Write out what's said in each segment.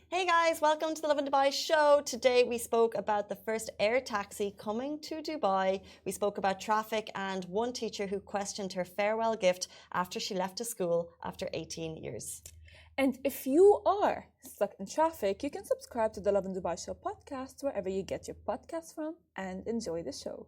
Hey guys, welcome to the Lovin Dubai show. Today we spoke about the first air taxi coming to Dubai. We spoke about traffic and one teacher who questioned her farewell gift after she left to school after 18 years. And if you are stuck in traffic, you can subscribe to the Lovin Dubai show podcast wherever you get your podcasts from and enjoy the show.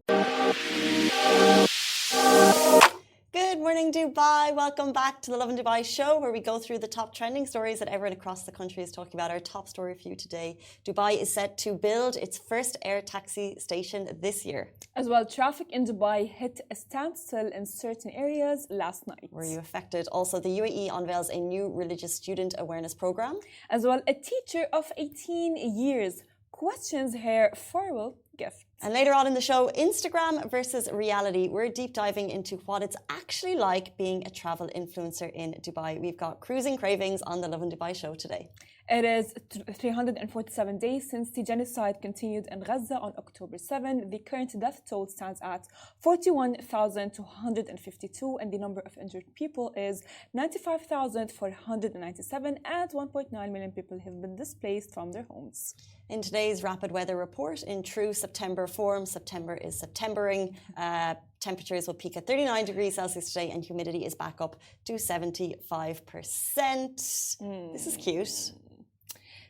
Good morning, Dubai. Welcome back to the Lovin Dubai show, where we go through the top trending stories that everyone across the country is talking about. Our top story for you today: Dubai is set to build its first air taxi station this year. As well, traffic in Dubai hit a standstill in certain areas last night. Were you affected? Also, the UAE unveils a new religious student awareness program. As well, a teacher of 18 years questions her farewell gift. And later on in the show, Instagram versus reality. We're deep diving into what it's actually like being a travel influencer in Dubai. We've got cruising cravings on the Lovin Dubai show today. It is 347 days since the genocide continued in Gaza on October 7. The current death toll stands at 41,252 and the number of injured people is 95,497 and 1.9 million people have been displaced from their homes. In today's rapid weather report, in true September form, September is Septembering. Temperatures will peak at 39 degrees Celsius today and humidity is back up to 75%. This is cute.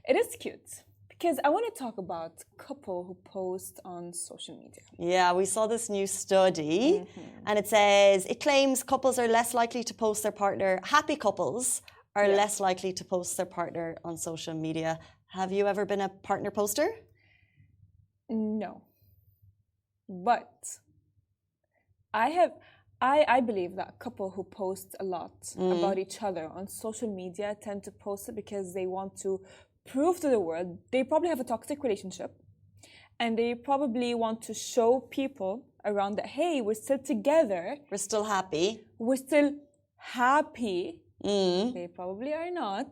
It is cute because I want to talk about a couple who post on social media. Yeah, we saw this new study and it says, it claims couples are less likely to post their partner. Happy couples are less likely to post their partner on social media. Have you ever been a partner poster? No. But I believe that a couple who post a lot about each other on social media tend to post it because they want to prove to the world they probably have a toxic relationship and they probably want to show people around that, hey, we're still together. We're still happy. We're still happy. They probably are not.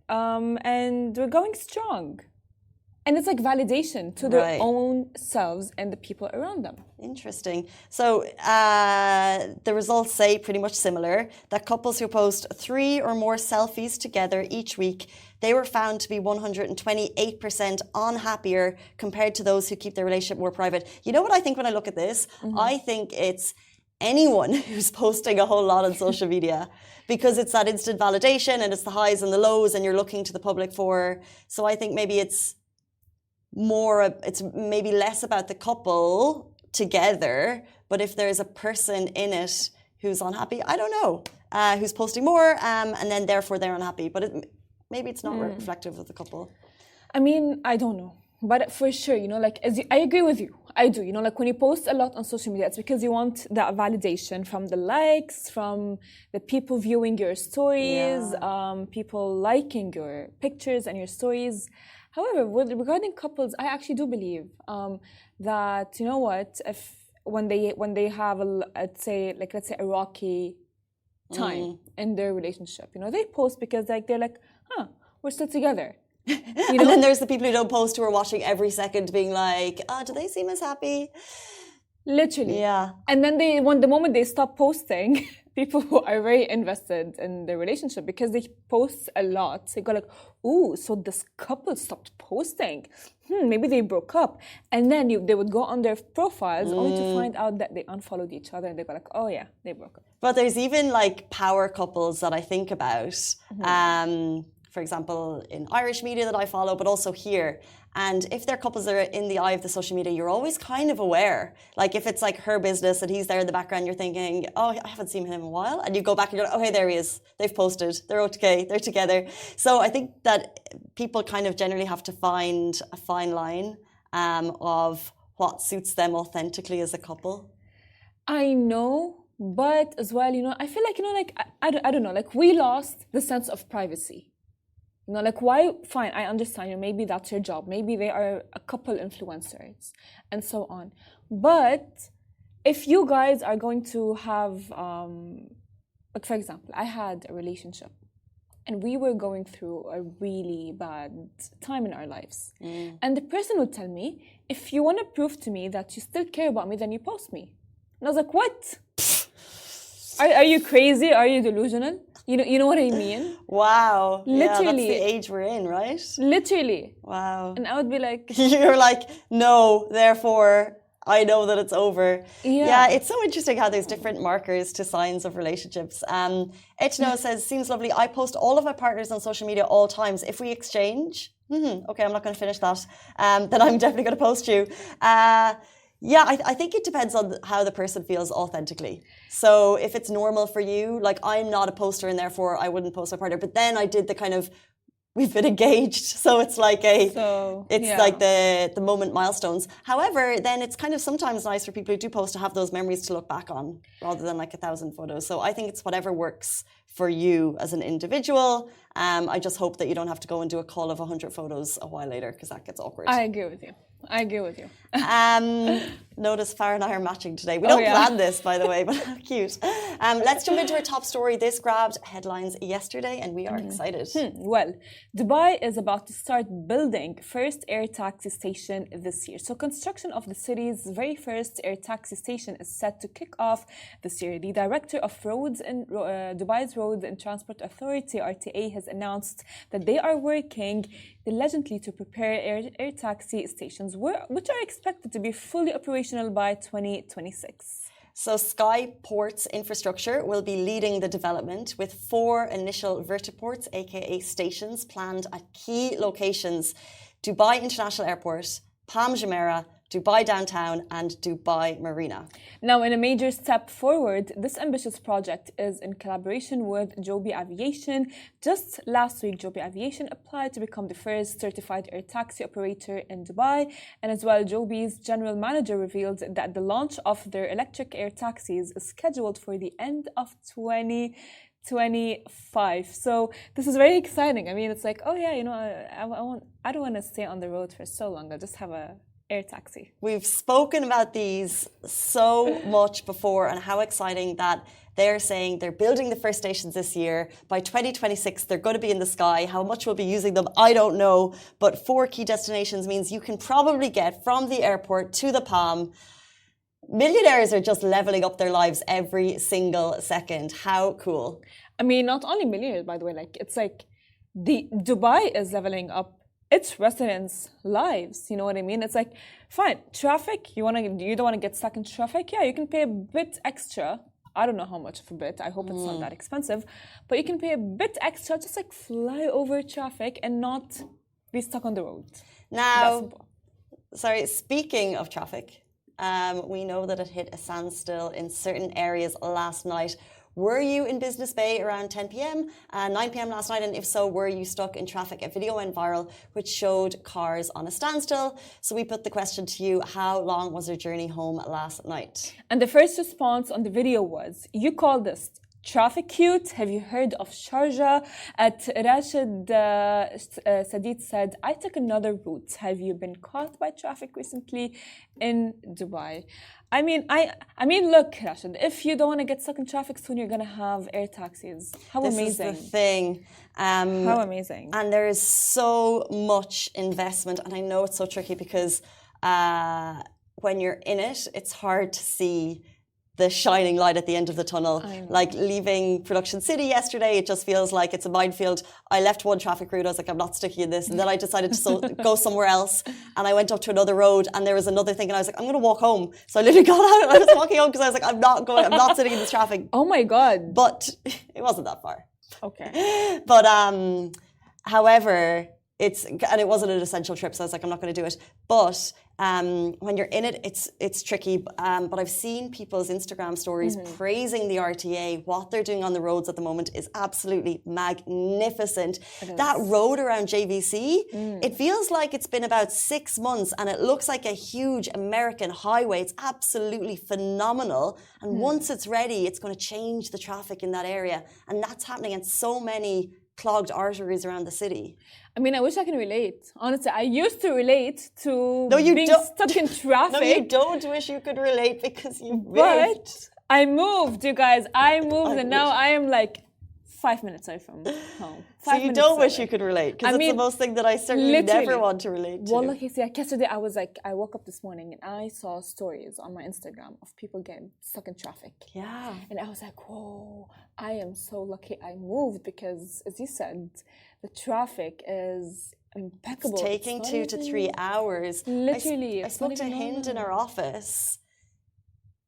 And we're going strong. And it's like validation to their own selves and the people around them. Interesting. So the results say pretty much similar, that couples who post 3 or more selfies together each week, they were found to be 128% unhappier compared to those who keep their relationship more private. You know what I think when I look at this? I think it's anyone who's posting a whole lot on social media, because it's that instant validation and it's the highs and the lows and you're looking to the public for. So I think maybe it's maybe less about the couple together, but if there's a person in it who's unhappy, I don't know, who's posting more, and then therefore they're unhappy. But maybe it's not reflective of the couple. I mean, I don't know. But for sure, I agree with you. I do. When you post a lot on social media, it's because you want that validation from the likes, from the people viewing your stories, people liking your pictures and your stories. However, regarding couples, I actually do believe that, if when they have let's say a rocky time in their relationship, they post because they're like, we're still together. And then there's the people who don't post who are watching every second being like, do they seem as happy? Literally. Yeah. And then the moment they stop posting, people who are very invested in their relationship because they post a lot, they go like, ooh, so this couple stopped posting. Maybe they broke up. And then they would go on their profiles only to find out that they unfollowed each other and they go like, oh yeah, they broke up. But there's even like power couples that I think about. For example, in Irish media that I follow, but also here. And if their couples are in the eye of the social media, you're always kind of aware. Like if it's like her business and he's there in the background, you're thinking, oh, I haven't seen him in a while. And you go back and you're like, oh, hey, there he is. They've posted. They're okay. They're together. So I think that people kind of generally have to find a fine line of what suits them authentically as a couple. I know, but as well, I feel like, I don't know, like we lost the sense of privacy. Why? Fine, I understand. Maybe that's your job. Maybe they are a couple influencers and so on. But if you guys are going to have, like for example, I had a relationship and we were going through a really bad time in our lives. And the person would tell me, if you want to prove to me that you still care about me, then you post me. And I was like, what? Are you crazy? Are you delusional? You know what I mean? Wow. Literally. Yeah, that's the age we're in, right? Literally. Wow. And I would be like... You're like, no, therefore, I know that it's over. Yeah, it's so interesting how there's different markers to signs of relationships. Echno says, seems lovely. I post all of my partners on social media all times. If we exchange, okay, I'm not going to finish that. Then I'm definitely going to post you. Yeah, I think it depends on how the person feels authentically. So if it's normal for you, like I'm not a poster and therefore I wouldn't post my partner. But then I did the kind of, we've been engaged. So it's like like the moment milestones. However, then it's kind of sometimes nice for people who do post to have those memories to look back on rather than like 1,000 photos. So I think it's whatever works for you as an individual. I just hope that you don't have to go and do a call of 100 photos a while later because that gets awkward. I agree with you. Notice Farah and I are matching today. We don't plan this, by the way, but how cute. Let's jump into our top story. This grabbed headlines yesterday and we are excited. Well, Dubai is about to start building first air taxi station this year. So construction of the city's very first air taxi station is set to kick off this year. The director of roads in Dubai's Roads and Transport Authority, RTA, has announced that they are working diligently to prepare air taxi stations, which are expected to be fully operational by 2026. So Skyport's infrastructure will be leading the development with 4 initial vertiports, aka stations, planned at key locations: Dubai International Airport, Palm Jumeirah, Dubai Downtown and Dubai Marina. Now, in a major step forward, this ambitious project is in collaboration with Joby Aviation. Just last week, Joby Aviation applied to become the first certified air taxi operator in Dubai. And as well, Joby's general manager revealed that the launch of their electric air taxis is scheduled for the end of 2025. So this is very exciting. I mean, it's like, oh yeah, I don't want to stay on the road for so long. I'll just have a air taxi. We've spoken about these so much before and how exciting that they're saying they're building the first stations this year. By 2026, they're going to be in the sky. How much we'll be using them, I don't know. But 4 key destinations means you can probably get from the airport to the Palm. Millionaires are just leveling up their lives every single second. How cool. I mean, not only millionaires, by the way, it's like the Dubai is leveling up its residents' lives, you know what I mean? It's like, fine, traffic, you don't want to get stuck in traffic? Yeah, you can pay a bit extra. I don't know how much of a bit. I hope it's not that expensive. But you can pay a bit extra, just like fly over traffic and not be stuck on the road. Now, speaking of traffic, we know that it hit a standstill in certain areas last night. Were you in Business Bay around 10 p.m., 9 p.m. last night? And if so, were you stuck in traffic? A video went viral which showed cars on a standstill. So we put the question to you, how long was your journey home last night? And the first response on the video was, you call this traffic cute? Have you heard of Sharjah? At Rashid Sadid said, I took another route. Have you been caught by traffic recently in Dubai? I mean, look, Rashid, if you don't want to get stuck in traffic soon, you're going to have air taxis. How amazing. This is the thing. How amazing. And there is so much investment. And I know it's so tricky because when you're in it, it's hard to see the shining light at the end of the tunnel. Like leaving Production City yesterday, it just feels like it's a minefield. I left one traffic route, I was like, I'm not sticking in this. And then I decided to go somewhere else. And I went up to another road and there was another thing and I was like, I'm going to walk home. So I literally got out and I was walking home because I was like, I'm not sitting in this traffic. Oh my God. But it wasn't that far. Okay. But however, it wasn't an essential trip, so I was like, I'm not going to do it. But when you're in it, it's tricky. But I've seen people's Instagram stories praising the RTA. What they're doing on the roads at the moment is absolutely magnificent. That road around JVC, it feels like it's been about 6 months and it looks like a huge American highway. It's absolutely phenomenal. And once it's ready, it's going to change the traffic in that area. And that's happening in so many clogged arteries around the city. I mean, I wish I can relate. Honestly, I used to relate to being stuck in traffic. No, you don't wish you could relate because you moved. But I moved, you guys. I moved and now I am like 5 minutes away from home. So you don't wish you could relate? Because it's the most thing that I certainly never want to relate to. Well, like yesterday I was like, I woke up this morning and I saw stories on my Instagram of people getting stuck in traffic. Yeah. And I was like, whoa, I am so lucky I moved because, as you said, the traffic is impeccable. It's taking 2 to 3 hours. Literally. I spoke to Hind in our office.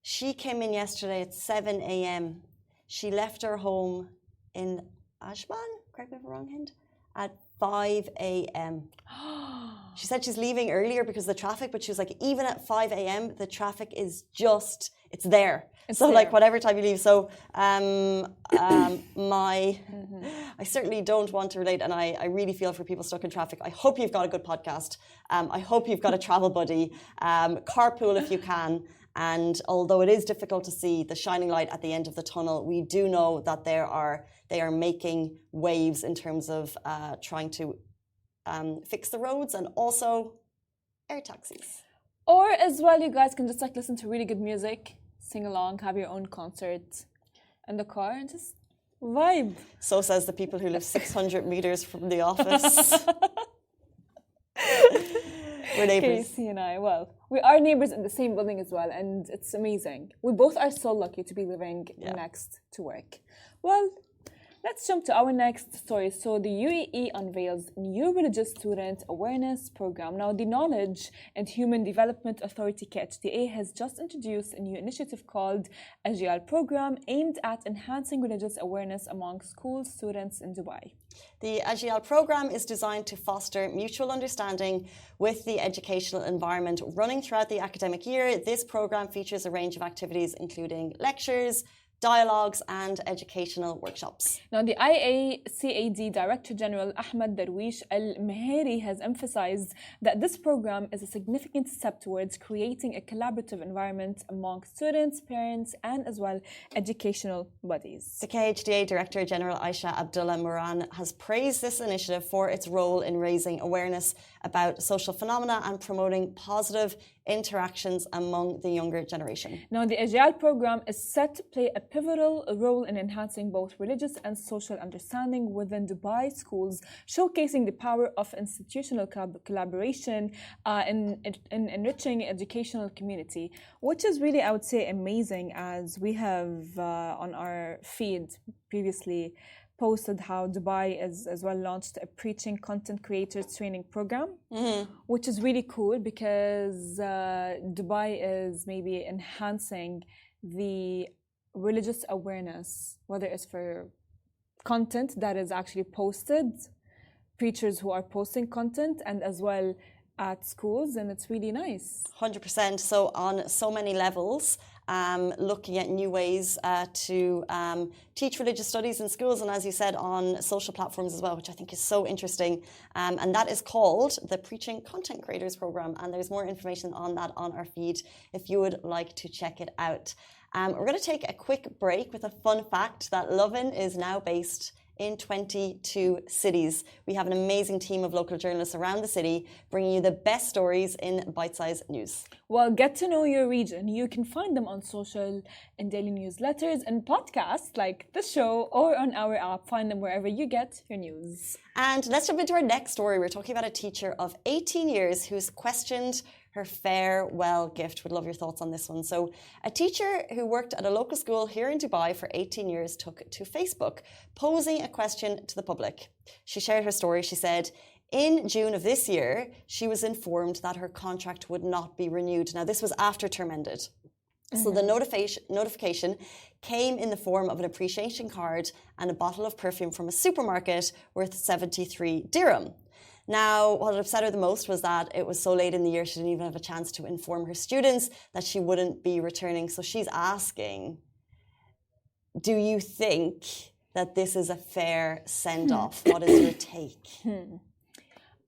She came in yesterday at 7 a.m. She left her home in Ashman, correct me if I'm wrong, Hind, at 5 a.m. She said she's leaving earlier because of the traffic, but she was like, even at 5 a.m., the traffic is just, it's there. So like whatever time you leave. So I certainly don't want to relate, and I really feel for people stuck in traffic. I hope you've got a good podcast. I hope you've got a travel buddy. Carpool if you can. And although it is difficult to see the shining light at the end of the tunnel, we do know that they are making waves in terms of trying to fix the roads and also air taxis. Or as well, you guys can just like listen to really good music, sing along, have your own concert in the car and just vibe. So says the people who live 600 meters from the office. We're neighbours. Casey and I, well, we are neighbours in the same building as well, and it's amazing. We both are so lucky to be living next to work. Well, let's jump to our next story. So the UAE unveils new religious student awareness program. Now, the Knowledge and Human Development Authority, KHDA, has just introduced a new initiative called Ajyal program aimed at enhancing religious awareness among school students in Dubai. The Ajyal program is designed to foster mutual understanding with the educational environment running throughout the academic year. This program features a range of activities including lectures, dialogues and educational workshops. Now, the IACAD Director General Ahmed Darwish Al Meheri has emphasized that this program is a significant step towards creating a collaborative environment among students, parents, and as well educational bodies. The KHDA Director General Aisha Abdullah Moran has praised this initiative for its role in raising awareness about social phenomena and promoting positive interactions among the younger generation. Now, the Ajyal program is set to play a pivotal role in enhancing both religious and social understanding within Dubai schools, showcasing the power of institutional collaboration in enriching educational community, which is really, I would say, amazing, as we have on our feed previously posted how Dubai is as well launched a preaching content creators training program, which is really cool because Dubai is maybe enhancing the religious awareness, whether it's for content that is actually posted, preachers who are posting content, and as well at schools, and it's really nice. 100%. So on so many levels, looking at new ways to teach religious studies in schools, and as you said, on social platforms as well, which I think is so interesting. And that is called the Preaching Content Creators Program. And there's more information on that on our feed if you would like to check it out. We're going to take a quick break with a fun fact that Lovin is now based in 22 cities. We have an amazing team of local journalists around the city bringing you the best stories in bite-sized news. Well, get to know your region. You can find them on social and daily newsletters and podcasts like this show or on our app. Find them wherever you get your news. And let's jump into our next story. We're talking about a teacher of 18 years who's questioned her farewell gift. Would love your thoughts on this one. So a teacher who worked at a local school here in Dubai for 18 years took to Facebook, posing a question to the public. She shared her story. She said, in June of this year, she was informed that her contract would not be renewed. Now, this was after term ended. So the notification came in the form of an appreciation card and a bottle of perfume from a supermarket worth 73 dirham. Now, what upset her the most was that it was so late in the year, she didn't even have a chance to inform her students that she wouldn't be returning. So she's asking, do you think that this is a fair send-off? What is your take?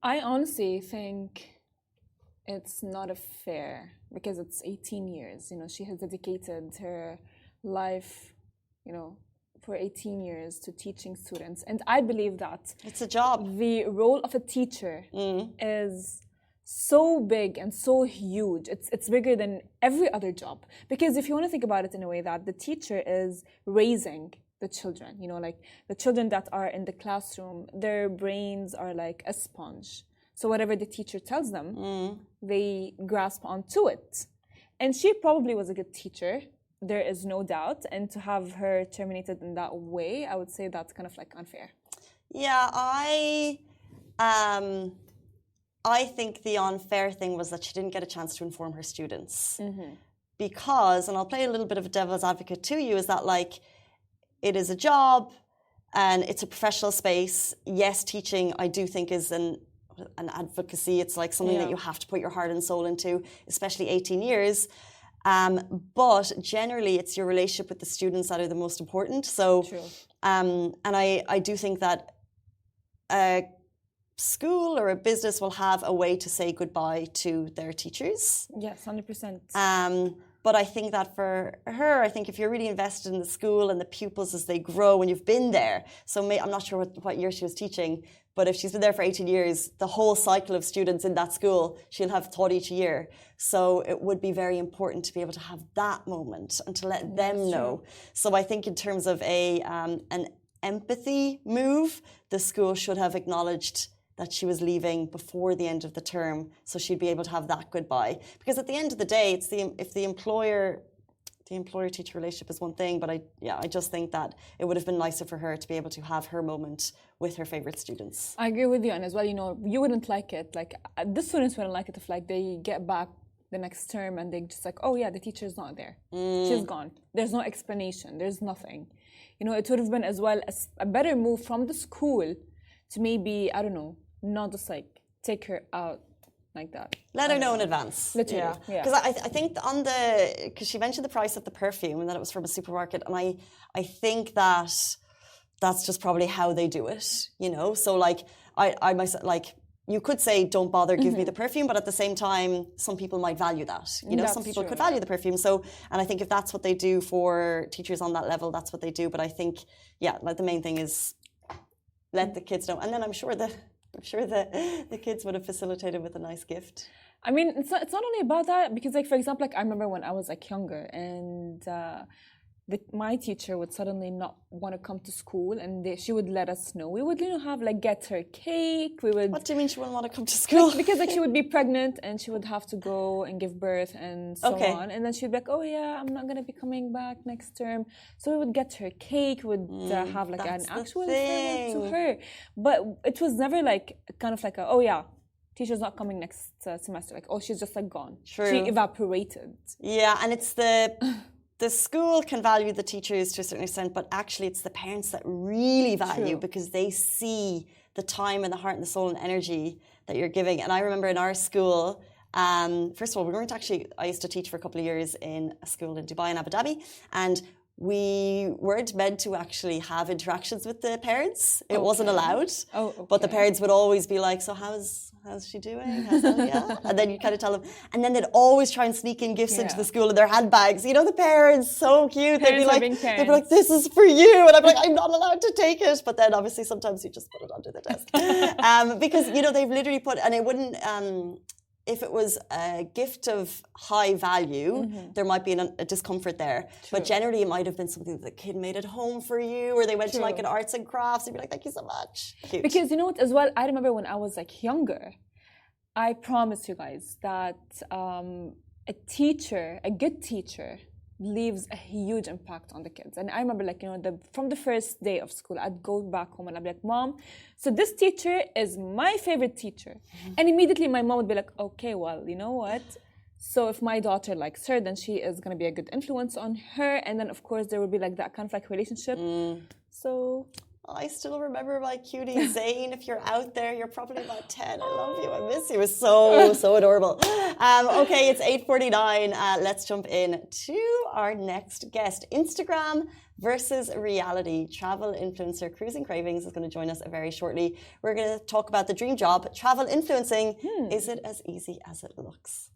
I honestly think it's not a fair, because it's 18 years. You know, she has dedicated her life, you know, for 18 years to teaching students. And I believe that it's a job. The role of a teacher is so big and so huge. It's bigger than every other job. Because if you want to think about it in a way that the teacher is raising the children, you know, like the children that are in the classroom, their brains are like a sponge. So whatever the teacher tells them, they grasp onto it. And she probably was a good teacher. There is no doubt. And to have her terminated in that way, I would say that's kind of like unfair. Yeah, I think the unfair thing was that she didn't get a chance to inform her students. Because, and I'll play a little bit of a devil's advocate to you, is that like it is a job and it's a professional space. Yes, teaching I do think is an advocacy. It's like something that you have to put your heart and soul into, especially 18 years. But generally, it's your relationship with the students that are the most important. So, and I do think that a school or a business will have a way to say goodbye to their teachers. Yes, 100%. But I think that for her, I think if you're really invested in the school and the pupils as they grow and you've been there, so I'm not sure what year she was teaching, but if she's been there for 18 years, the whole cycle of students in that school, she'll have taught each year. So it would be very important to be able to have that moment and to let them know. So I think in terms of an empathy move, the school should have acknowledged that she was leaving before the end of the term, so she'd be able to have that goodbye. Because at the end of the day, it's if the employer-teacher relationship is one thing, but I just think that it would have been nicer for her to be able to have her moment with her favorite students. I agree with you, and as well, you know, you wouldn't like it. Like the students wouldn't like it if like they get back the next term and they just like, oh yeah, the teacher's not there, she's gone. There's no explanation. There's nothing. You know, it would have been as well a better move from the school to maybe, I don't know, not just like take her out like that. Let her know in advance. Literally, Because I think because she mentioned the price of the perfume and that it was from a supermarket, and I think that that's just probably how they do it, you know. So like I myself, like you could say don't bother, give me the perfume, but at the same time some people might value that, you know. That's some people true, could value the perfume. So, and I think if that's what they do for teachers on that level, that's what they do. But I think like the main thing is let the kids know, and then I'm sure the kids would have facilitated with a nice gift. I mean, it's not only about that, because like, for example, like I remember when I was like younger and my teacher would suddenly not want to come to school and she would let us know. We would, you know, have like get her cake. We would. What do you mean she wouldn't want to come to school? Because like she would be pregnant and she would have to go and give birth and so on. And then she'd be like, oh yeah, I'm not going to be coming back next term. So we would get her cake, we would have like an actual farewell to her. But it was never like kind of like oh yeah, teacher's not coming next semester. Like, oh, she's just like gone. True. She evaporated. Yeah, and it's the school can value the teachers to a certain extent, but actually it's the parents that really value because they see the time and the heart and the soul and energy that you're giving. And I remember in our school, first of all, I used to teach for a couple of years in a school in Dubai and Abu Dhabi, and we weren't meant to actually have interactions with the parents. It wasn't allowed. Oh, okay. But the parents would always be like, so how's she doing? How's Alia? And then you kind of tell them. And then they'd always try and sneak in gifts into the school in their handbags. You know, the parents, so cute. They'd be like, this is for you. And I'm like, I'm not allowed to take it. But then obviously sometimes you just put it under the desk. Because, you know, they've literally put, and it wouldn't, if it was a gift of high value, there might be a discomfort there. True. But generally, it might have been something that the kid made at home for you, or they went to like an arts and crafts. You'd be like, thank you so much. Cute. Because you know what, as well, I remember when I was like younger, I promise you guys that a good teacher, leaves a huge impact on the kids. And I remember, like, you know, from the first day of school, I'd go back home and I'd be like, Mom, so this teacher is my favorite teacher. And immediately my mom would be like, okay, well, you know what? So if my daughter likes her, then she is going to be a good influence on her. And then, of course, there would be like that kind of like relationship. So I still remember my cutie Zane. If you're out there, you're probably about 10. I love you. I miss you. It was so adorable. Okay, it's 8:49. Let's jump in to our next guest. Instagram versus reality. Travel influencer Cruising Cravings is going to join us very shortly. We're going to talk about the dream job, travel influencing. Is it as easy as it looks?